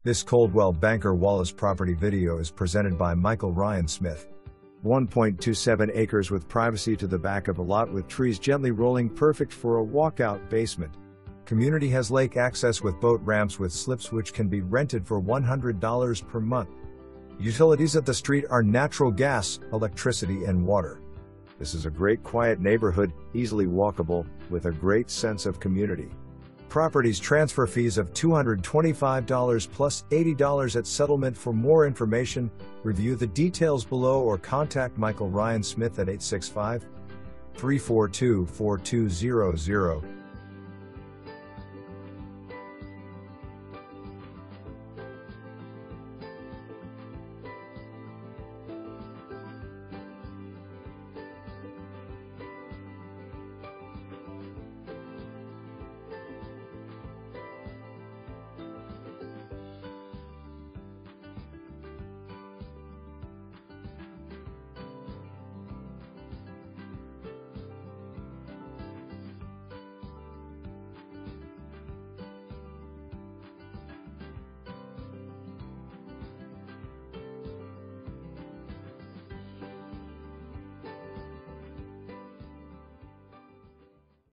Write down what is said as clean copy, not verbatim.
This Coldwell Banker Wallace property video is presented by ryansmith. 1.27 acres with privacy to the back of a lot with trees gently rolling, perfect for a walkout basement. Community has lake access with boat ramps with slips which can be rented for $100 per month. Utilities at the street are natural gas, electricity and water. This is a great quiet neighborhood, easily walkable, with a great sense of community. Property's transfer fees of $225 plus $80 at settlement. For more information, review the details below or contact Ryansmith at 865-342-4200.